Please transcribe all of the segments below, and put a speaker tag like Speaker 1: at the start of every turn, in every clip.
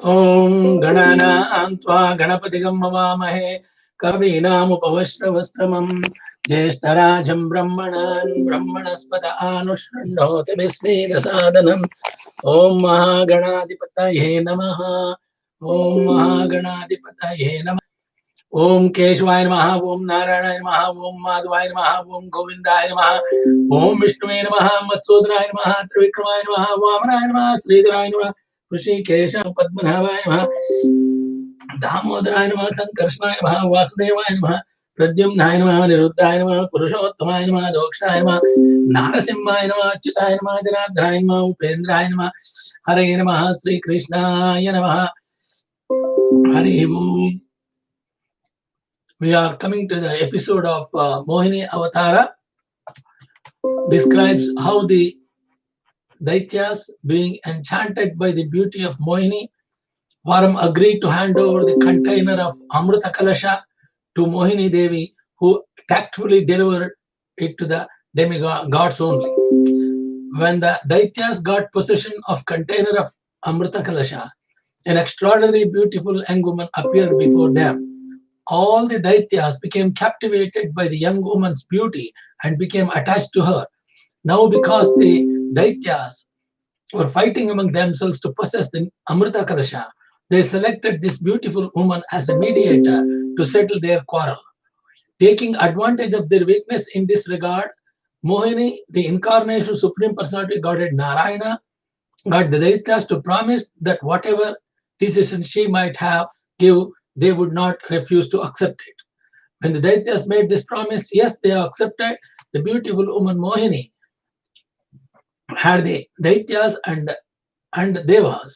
Speaker 1: Om Gananantva Ganapatigam Mavamahe Kavinamupavashravastramam Jeshtarajam Brahmanan Brahmanaspata Anushannoti Visneda Sadhanam Om Mahaganadipataye Namaha Om Mahaganadipataye Namaha Om Keshwaya Namaha Om Narayana Namaha Om Madhvaya Namaha Om Govindaya Namaha Om Vishnuve Namaha Matsudraya Namaha Trivikramaya Namaha Vamanaya Namaha Sridharaya Namaha Hrishikesha Padmanabhaya Namaha Damodaraయ నమః సంకర్షణాయ నమః వాసుదేవాయ నమః ప్రద్యుమ్నాయ నమః నిరుద్ధాయ నమః పురుషోత్తమాయ నమః దోక్షాయ నమః నారసింహాయ నమః అచ్యుతాయ నమః జనార్దనాయ నమః ఉపేంద్రాయ నమః హరే నమః శ్రీకృష్ణాయ నమః హరి ఓం. We are coming to the episode of Mohini Avathara, describes how the Daityas, being enchanted by the beauty of Mohini, Varam agreed to hand over the container of Amrita Kalasha to Mohini Devi, who tactfully delivered it to the demigods only. When the Daityas got possession of container of Amrita Kalasha, an extraordinarily beautiful young woman appeared before them. All the Daityas became captivated by the young woman's beauty and became attached to her. Now, because the Daityas were fighting among themselves to possess the Amrita Kalasha, they selected this beautiful woman as a mediator to settle their quarrel. Taking advantage of their weakness in this regard, Mohini, the incarnation of Supreme Personality Godhead Narayana, got the Daityas to promise that whatever decision she might give, they would not refuse to accept it. When the Daityas made this promise, yes, they accepted. The beautiful woman Mohini had the Daityas and Devas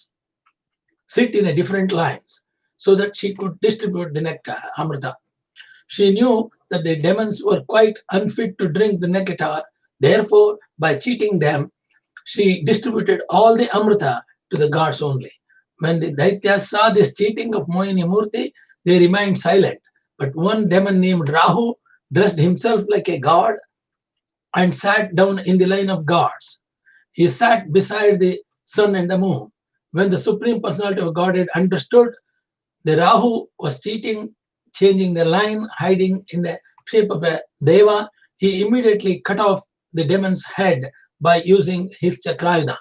Speaker 1: sit in a different lines so that she could distribute the nectar, Amrita. She knew that the demons were quite unfit to drink the nectar. Therefore, by cheating them, she distributed all the Amrita to the gods only. When the Daityas saw this cheating of Mohini Murti, they remained silent. But one demon named Rahu dressed himself like a god and sat down in the line of gods. He sat beside the sun and the moon. When the Supreme Personality of Godhead understood the Rahu was cheating, changing the line, hiding in the shape of a Deva, he immediately cut off the demon's head by using his Chakrayuda.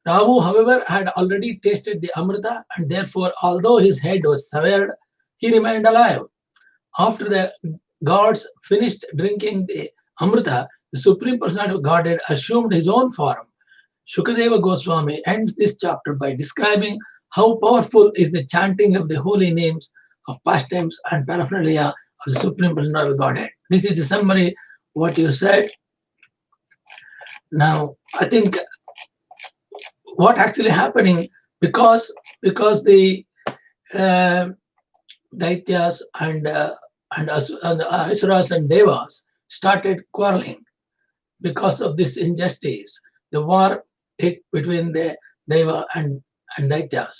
Speaker 1: Rahu, however, had already tasted the Amrita, and therefore, although his head was severed, he remained alive. After the gods finished drinking the Amrita, the Supreme Personality of Godhead assumed his own form. Shukadeva Goswami ends this chapter by describing how powerful is the chanting of the holy names of pastimes and paraphernalia of the Supreme Personality of Godhead. This is the summary of what you said. Now, I think what actually happening, because the Daityas and Asuras and Devas started quarreling because of this injustice. The war between the Deva and Daityas.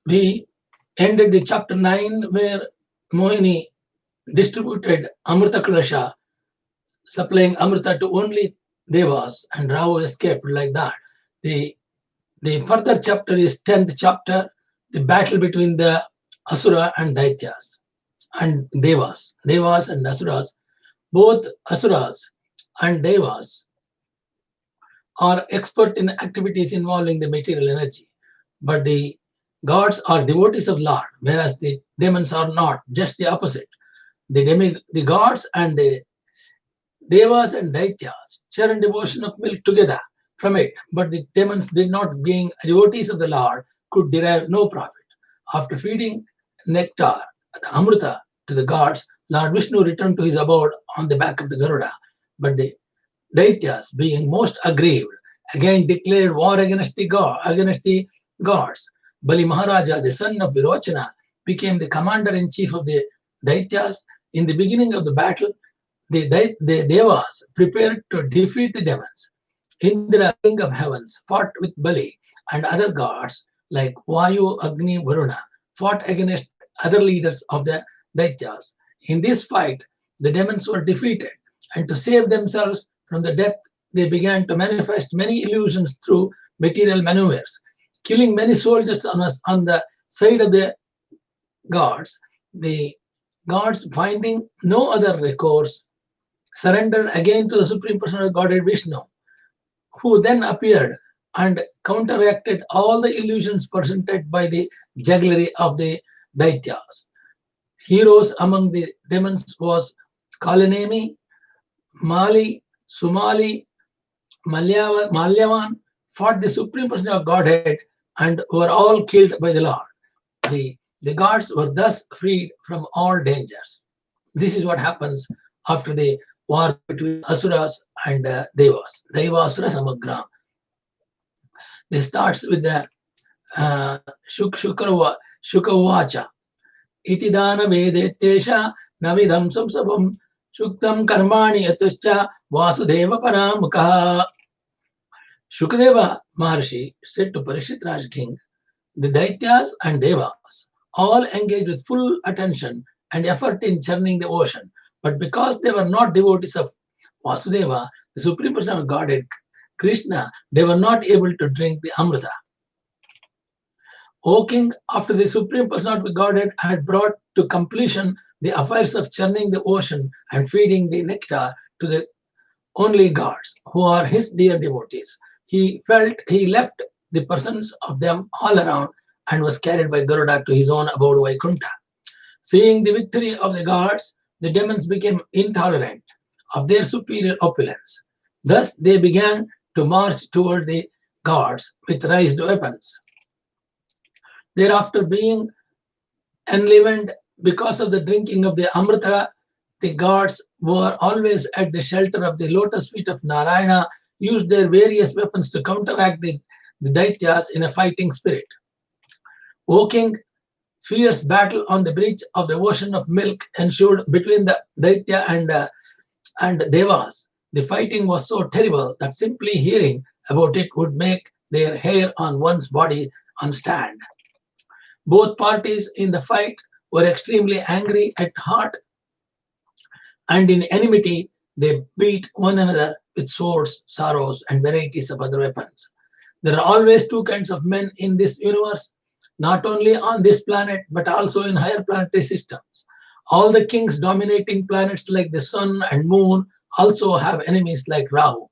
Speaker 1: We ended the chapter 9 where Mohini distributed Amrita Kalasha, supplying Amrita to only Devas, and Rahu escaped like that. The further chapter is 10th chapter, the battle between the Asura and Daityas and Devas and Asuras. Both Asuras and Devas are expert in activities involving the material energy. But the gods are devotees of Lord, whereas the demons are not, just the opposite. The gods and the Devas and Daityas churn devotion of milk together from it, but the demons did not, being devotees of the Lord, could derive no profit. After feeding nectar, the Amrita, to the gods, Lord Vishnu returned to his abode on the back of the Garuda. But the Daityas, being most aggrieved, again declared war against the gods. Bali Maharaja, the son of Virochana, became the commander-in-chief of the Daityas. In the beginning of the battle, the Devas prepared to defeat the demons. Indra, king of heavens, fought with Bali, and other gods like Vayu, Agni, Varuna fought against other leaders of the Daityas. In this fight, the demons were defeated, and to save themselves from the death, they began to manifest many illusions through material maneuvers, killing many soldiers on the side of the gods. The gods, finding no other recourse, surrendered again to the Supreme Personality of Godhead Vishnu, who then appeared and counteracted all the illusions presented by the jugglery of the Daityas. Heroes among the demons was Kalinemi, Mali, Sumali, Malyavan fought the Supreme Person of Godhead and were all killed by the Lord. The gods were thus freed from all dangers. This is what happens after the war between Asuras and Devas. Deva Asura Samagram. This starts with the Shukavacha. Itidana Vedettesha Navidam Samsabam Shuktam Karmani Yatuscha Vasudeva Paramukha. Shukadeva Maharshi said to Parishit Raj King, the Daityas and Devas all engaged with full attention and effort in churning the ocean. But because they were not devotees of Vasudeva, the Supreme Person of Godhead, Krishna, they were not able to drink the Amrita. O King, after the Supreme Person of Godhead had brought to completion the affairs of churning the ocean and feeding the nectar to the only gods, who are his dear devotees, he felt he left the persons of them all around and was carried by Garuda to his own abode Vaikunta. Seeing the victory of the gods, the demons became intolerant of their superior opulence. Thus they began to march toward the gods with raised weapons. Thereafter, being enlivened because of the drinking of the Amrita, the gods were always at the shelter of the lotus feet of Narayana, used their various weapons to counteract the Daityas in a fighting spirit. O King, fierce battle on the bridge of the ocean of milk ensued between the Daitya and Devas. The fighting was so terrible that simply hearing about it would make their hair on one's body on stand. Both parties in the fight were extremely angry at heart, and in enmity they beat one another with swords, sorrows, and varieties of other weapons. There are always two kinds of men in this universe, not only on this planet, but also in higher planetary systems. All the kings dominating planets like the sun and moon also have enemies like Rahu.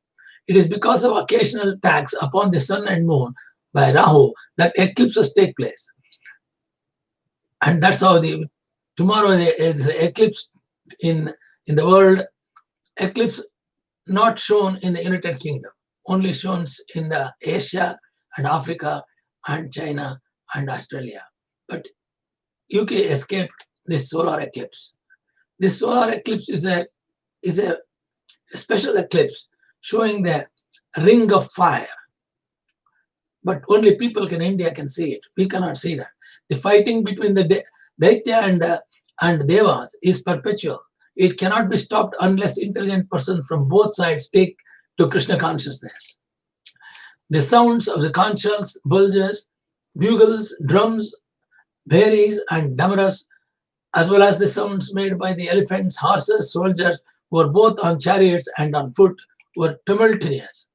Speaker 1: It is because of occasional attacks upon the sun and moon by Rahu that eclipses take place. And that's how tomorrow is the eclipse in the world. Eclipse not shown in the United Kingdom, only shown in the Asia and Africa and China and Australia. But UK escaped this solar eclipse. This solar eclipse is a special eclipse showing the ring of fire. But only people in India can see it. We cannot see that. The fighting between the Daitya and Devas is perpetual. It cannot be stopped unless intelligent persons from both sides take to Krishna consciousness. The sounds of the conch shells, bulges, bugles, drums, bheris, and damaras, as well as the sounds made by the elephants, horses, soldiers, who were both on chariots and on foot, were tumultuous.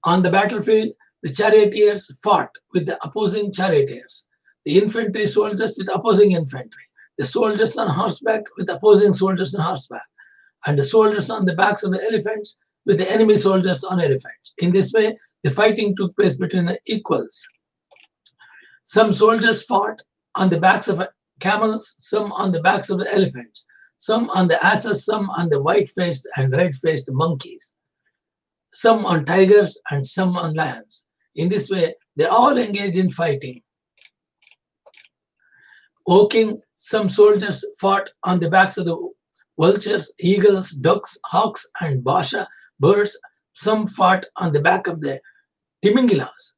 Speaker 1: On the battlefield, the charioteers fought with the opposing charioteers, the infantry soldiers with opposing infantry, the soldiers on horseback with opposing soldiers on horseback, and the soldiers on the backs of the elephants with the enemy soldiers on elephants. In this way, the fighting took place between the equals. Some soldiers fought on the backs of camels, some on the backs of the elephants, some on the asses, some on the white-faced and red-faced monkeys, some on tigers and some on lions. In this way, they all engaged in fighting. O king, some soldiers fought on the backs of the vultures, eagles, ducks, hawks, and basha birds. Some fought on the back of the timingilas,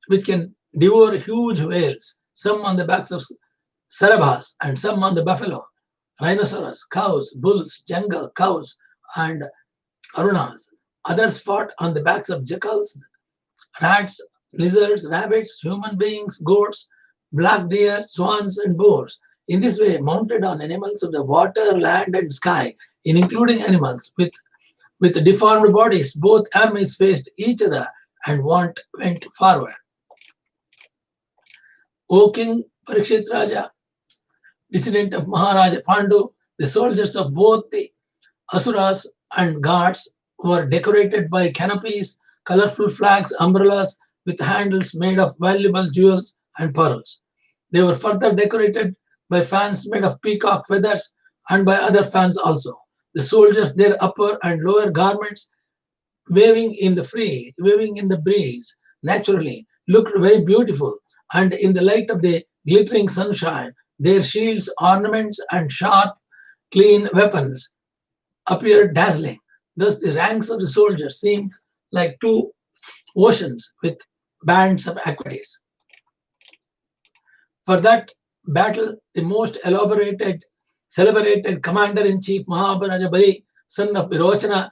Speaker 1: which can devour huge whales. Some on the backs of sarabhas, and some on the buffalo, rhinoceros, cows, bulls, jungle cows, and arunas. Others fought on the backs of jackals, rats, lizards, rabbits, human beings, goats, black deer, swans, and boars. In this way, mounted on animals of the water, land, and sky, including animals with deformed bodies, both armies faced each other and went forward. O King Parikshit Raja, descendant of Maharaja Pandu, the soldiers of both the asuras and guards were decorated by canopies, colorful flags, umbrellas with handles made of valuable jewels and pearls. They were further decorated by fans made of peacock feathers and by other fans also. The soldiers, their upper and lower garments waving in the breeze, naturally looked very beautiful, and in the light of the glittering sunshine, their shields, ornaments, and sharp, clean weapons appeared dazzling. Thus, the ranks of the soldiers seemed like two oceans with bands of aquatics. For that battle, the most celebrated commander-in-chief Mahabharata Bali, son of Virochana,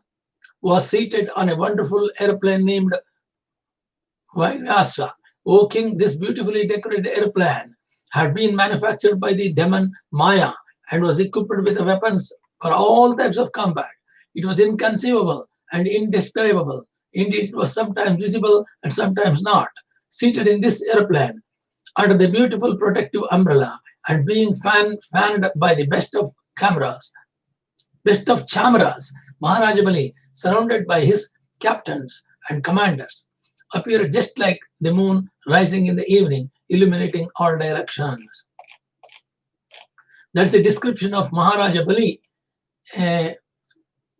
Speaker 1: was seated on a wonderful airplane named Vairasa. O king, this beautifully decorated airplane had been manufactured by the demon Maya and was equipped with weapons for all types of combat. It was inconceivable and indescribable. Indeed, it was sometimes visible and sometimes not. Seated in this airplane, under the beautiful protective umbrella, and being fanned by the best of chamaras, Maharaja Bali, surrounded by his captains and commanders, appeared just like the moon rising in the evening, illuminating all directions. That's the description of Maharaja Bali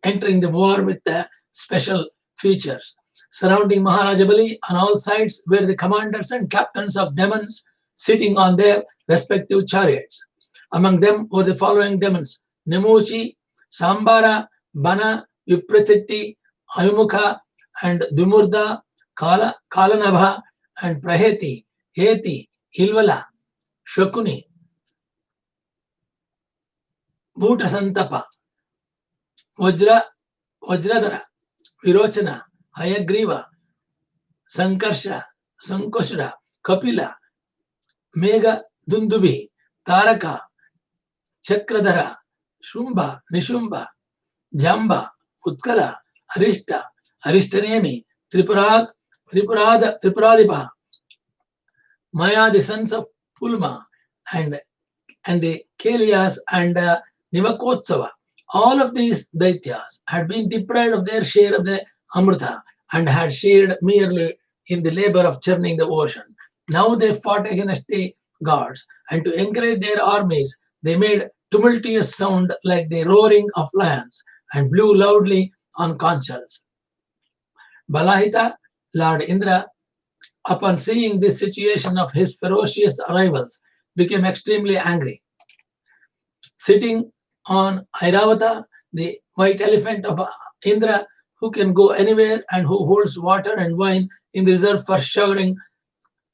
Speaker 1: entering the war with the special features. Surrounding Maharaja Bali on all sides were the commanders and captains of demons sitting on their respective chariots. Among them were the following demons: Nemuchi, Sambara, Bana, Viprachetti, Ayumukha, and Dumurda, Kalanabha, and Praheti, Heti, Ilvala, Shakuni, Bhutasantapa, Vajradhara, Virochana, Hayagriva, Sankarsha, Sankoshra, Kapila, Mega Dundubi, Taraka, Chakradhara, Shumba, Nishumba, Jamba, Utkala, Arishta, Arishtanemi, Tripuradipa, Maya, the sons of Pulma, and the Kelias and Nivakotsava. All of these Daityas had been deprived of their share of the Amrita and had shared merely in the labor of churning the ocean. Now they fought against the gods, and to encourage their armies, they made tumultuous sound like the roaring of lions and blew loudly on conch shells. Balahita, Lord Indra, upon seeing this situation of his ferocious rivals, became extremely angry. Sitting on Airavata, the white elephant of Indra, who can go anywhere and who holds water and wine in reserve for showering,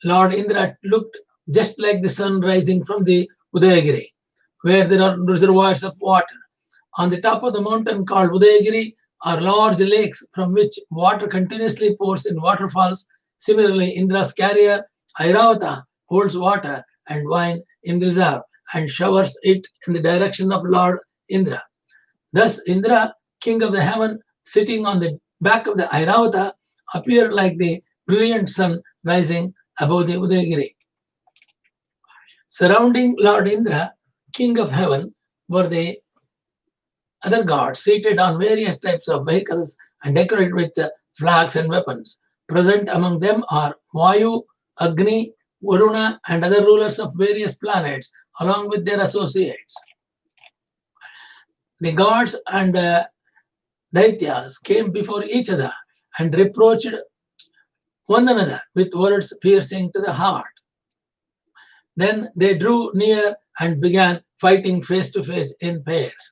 Speaker 1: Lord Indra looked just like the sun rising from the Udayagiri, where there are reservoirs of water. On the top of the mountain called Udayagiri are large lakes from which water continuously pours in waterfalls. Similarly, Indra's carrier, Airavata, holds water and wine in reserve and showers it in the direction of Lord Indra. Thus, Indra, king of the heaven, sitting on the back of the Airavata, appeared like the brilliant sun rising above the Udayagiri. Surrounding Lord Indra, king of heaven, were the other gods seated on various types of vehicles and decorated with flags and weapons. Present among them are Vayu, Agni, Varuna, and other rulers of various planets, along with their associates. The gods and Daityas came before each other and reproached one another with words piercing to the heart. Then they drew near and began fighting face to face in pairs.